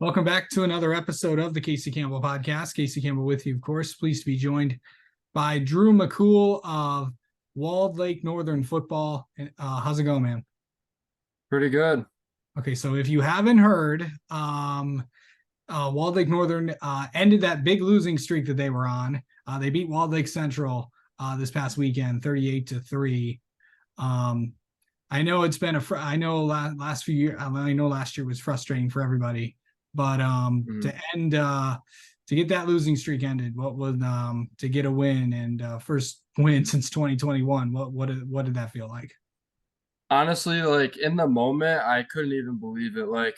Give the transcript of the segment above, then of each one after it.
Welcome back to another episode of the Casey Campbell Podcast. Casey Campbell with you, of course. Pleased to be joined by Drew MacKool of Walled Lake Northern Football. How's it going, man? Pretty good. Okay, so if you haven't heard, Walled Lake Northern ended that big losing streak that they were on. They beat Walled Lake Central this past weekend, 38-3. I know it's been I know last few years. I know last year was frustrating for everybody. But to get that losing streak ended, what was to get a win and first win since 2021? What did that feel like? Honestly, like in the moment, I couldn't even believe it. Like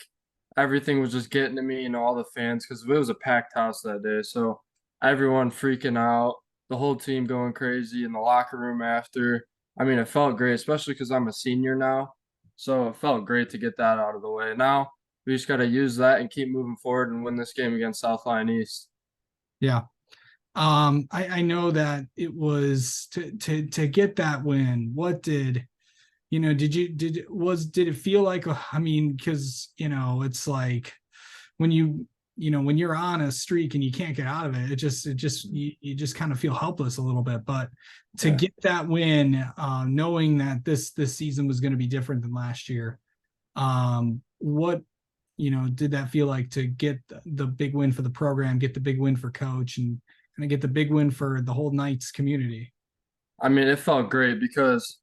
everything was just getting to me, all the fans, because it was a packed house that day. So everyone freaking out, the whole team going crazy in the locker room after. I mean, it felt great, especially because I'm a senior now. So it felt great to get that out of the way. Now we just got to use that and keep moving forward and win this game against South Lyon East. Yeah. I know that it was to get that win. What did did it feel like? I mean, because it's like when when you're on a streak and you can't get out of it, you just kind of feel helpless a little bit. But to Yeah. get that win, knowing that this season was going to be different than last year, what did that feel like to get the big win for the program, get the big win for coach, and kind of get the big win for the whole Knights community? I mean, it felt great because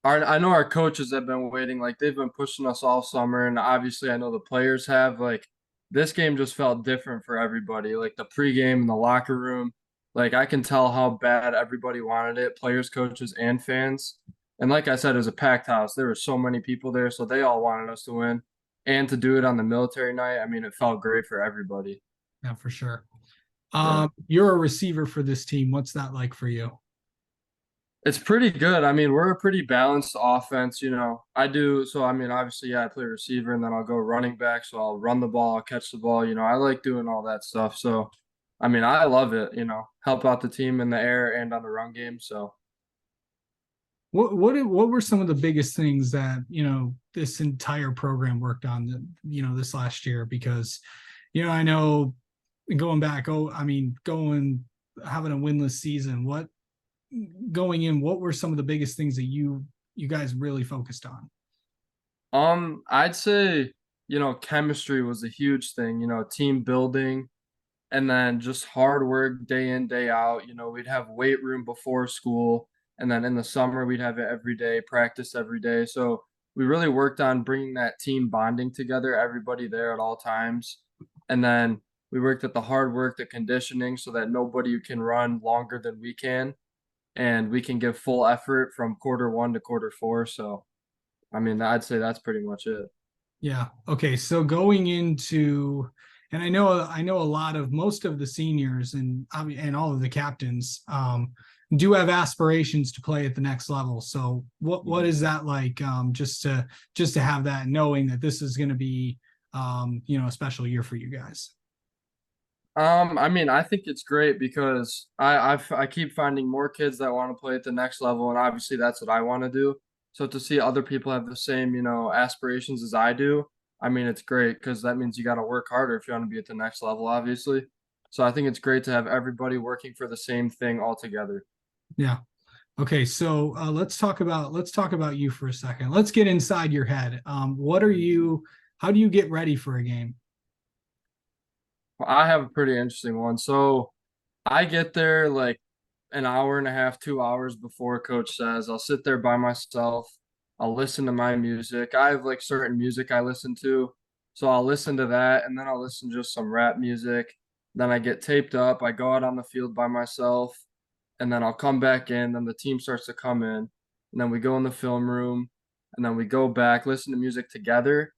I know our coaches have been waiting, like they've been pushing us all summer, and obviously I know the players have. Like this game just felt different for everybody. Like the pregame in the locker room, like I can tell how bad everybody wanted it, players, coaches, and fans. And like I said, it was a packed house. There were so many people there, so they all wanted us to win. And to do it on the military night, I mean, it felt great for everybody. Yeah, for sure. Yeah. You're a receiver for this team. What's that like for you? It's pretty good. I mean, we're a pretty balanced offense. I do so I mean, obviously, yeah, I play receiver and then I'll go running back, so I'll run the ball, I'll catch the ball. I like doing all that stuff. So, I mean, I love it, help out the team in the air and on the run game. So, What were some of the biggest things that this entire program worked on this last year? Because I know going back, I mean, going having a winless season, what were some of the biggest things that you guys really focused on? I'd say, chemistry was a huge thing, team building and then just hard work day in, day out. We'd have weight room before school, and then in the summer we'd have it every day, practice every day. So we really worked on bringing that team bonding together, everybody there at all times. And then we worked at the hard work, the conditioning, so that nobody can run longer than we can, and we can give full effort from quarter one to quarter four. So, I mean, I'd say that's pretty much it. Yeah. Okay. So going into, and I know a lot of most of the seniors and all of the captains do have aspirations to play at the next level. So what is that like? Just to have that, knowing that this is going to be a special year for you guys. I mean, I think it's great because I keep finding more kids that want to play at the next level, and obviously that's what I want to do. So to see other people have the same, aspirations as I do, I mean, it's great because that means you got to work harder if you want to be at the next level, obviously. So I think it's great to have everybody working for the same thing all together. Yeah. Okay, so let's talk about you for a second. Let's get inside your head. What are you? How do you get ready for a game? Well, I have a pretty interesting one. So I get there like an hour and a half, 2 hours before coach says. I'll sit there by myself. I'll listen to my music. I have like certain music I listen to. So I'll listen to that and then I'll listen to just some rap music. Then I get taped up. I go out on the field by myself and then I'll come back in. Then the team starts to come in. And then we go in the film room and then we go back, listen to music together.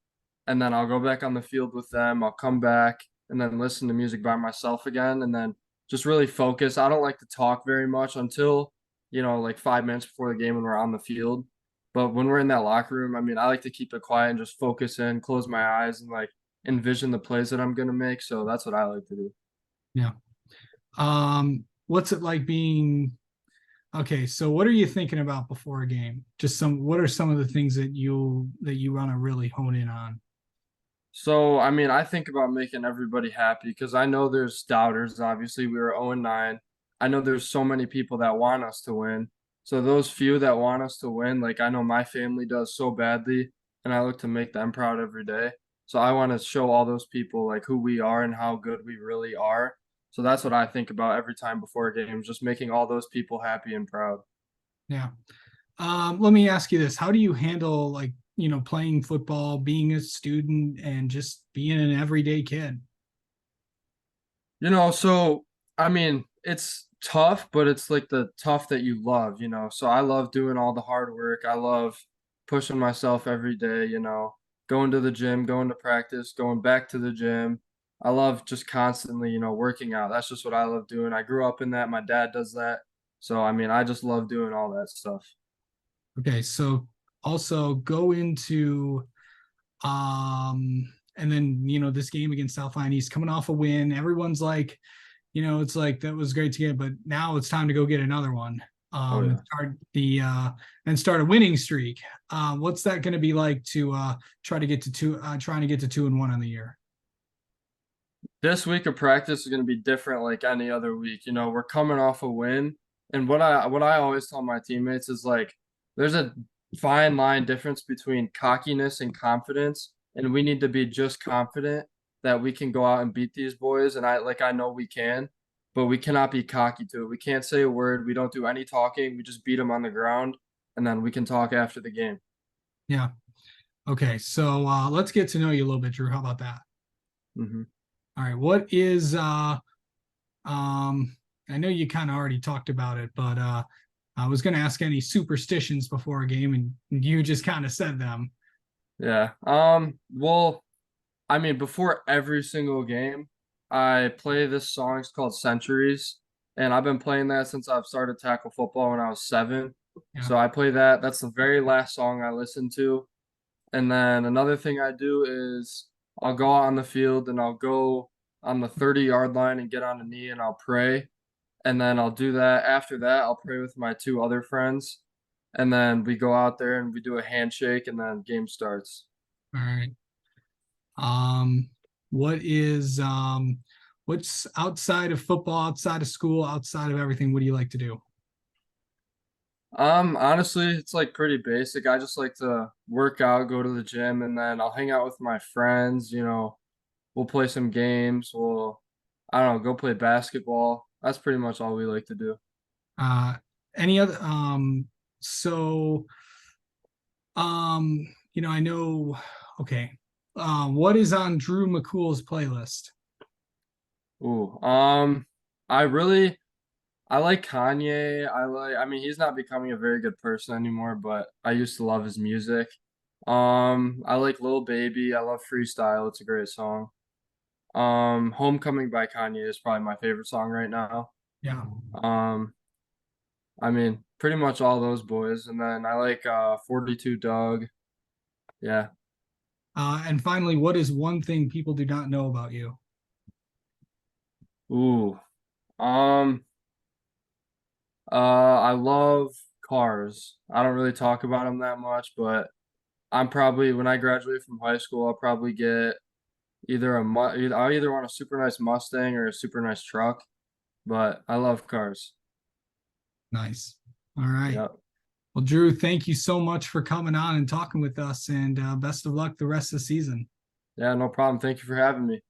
And then I'll go back on the field with them. I'll come back and then listen to music by myself again. And then just really focus. I don't like to talk very much until, like 5 minutes before the game when we're on the field. But when we're in that locker room, I mean, I like to keep it quiet and just focus in, close my eyes, and like envision the plays that I'm gonna make. So that's what I like to do. Yeah. What's it like being? Okay, so what are you thinking about before a game? What are some of the things that you want to really hone in on? So, I mean, I think about making everybody happy because I know there's doubters. Obviously, we were 0-9. I know there's so many people that want us to win. So, those few that want us to win, like I know my family does so badly, and I look to make them proud every day. So, I want to show all those people like who we are and how good we really are. So, that's what I think about every time before a game, just making all those people happy and proud. Yeah. Let me ask you this. How do you handle like, playing football, being a student and just being an everyday kid? So I mean, it's tough, but it's like the tough that you love. So I love doing all the hard work. I love pushing myself every day, going to the gym, going to practice, going back to the gym. I love just constantly, working out. That's just what I love doing. I grew up in that. My dad does that. So I mean, I just love doing all that stuff. Okay, so also go into and then this game against South Lyon East coming off a win. Everyone's like, it's like that was great to get, but now it's time to go get another one. Oh And yeah. start a winning streak. What's that going to be like to try to get to trying to get to 2-1 on the year? This week of practice is going to be different like any other week. We're coming off a win, and what I always tell my teammates is like there's a fine line difference between cockiness and confidence, and we need to be just confident that we can go out and beat these boys, and I know we can, but we cannot be cocky to it. We can't say a word. We don't do any talking. We just beat them on the ground, and then we can talk after the game. Yeah. Okay. So let's get to know you a little bit, Drew. How about that? Hmm. All right. What is I know you kind of already talked about it, but I was going to ask any superstitions before a game, and you just kind of said them. Yeah. Well, I mean, before every single game, I play this song. It's called Centuries, and I've been playing that since I've started tackle football when I was 7. Yeah. So I play that. That's the very last song I listen to. And then another thing I do is I'll go out on the field and I'll go on the 30-yard line and get on a knee and I'll pray. And then I'll do that. After that, I'll pray with my two other friends. And then we go out there and we do a handshake and then game starts. All right. Um, what is what's outside of football, outside of school, outside of everything? What do you like to do? Honestly, it's like pretty basic. I just like to work out, go to the gym, and then I'll hang out with my friends. We'll play some games. I don't know, go play basketball. That's pretty much all we like to do. Uh, any other so I know. Okay. What is on Drew MacKool's playlist? Ooh, I really I like Kanye. I mean, he's not becoming a very good person anymore, but I used to love his music. I like Lil Baby. I love Freestyle. It's a great song. Homecoming by Kanye is probably my favorite song right now. Yeah. Um, I mean, pretty much all those boys. And then I like 42 Doug. Yeah. And finally, what is one thing people do not know about you? Ooh. I love cars. I don't really talk about them that much, but I'm probably when I graduate from high school, I'll probably get I either want a super nice Mustang or a super nice truck, but I love cars. Nice. All right. Yeah. Well, Drew, thank you so much for coming on and talking with us, and best of luck the rest of the season. Yeah, no problem. Thank you for having me.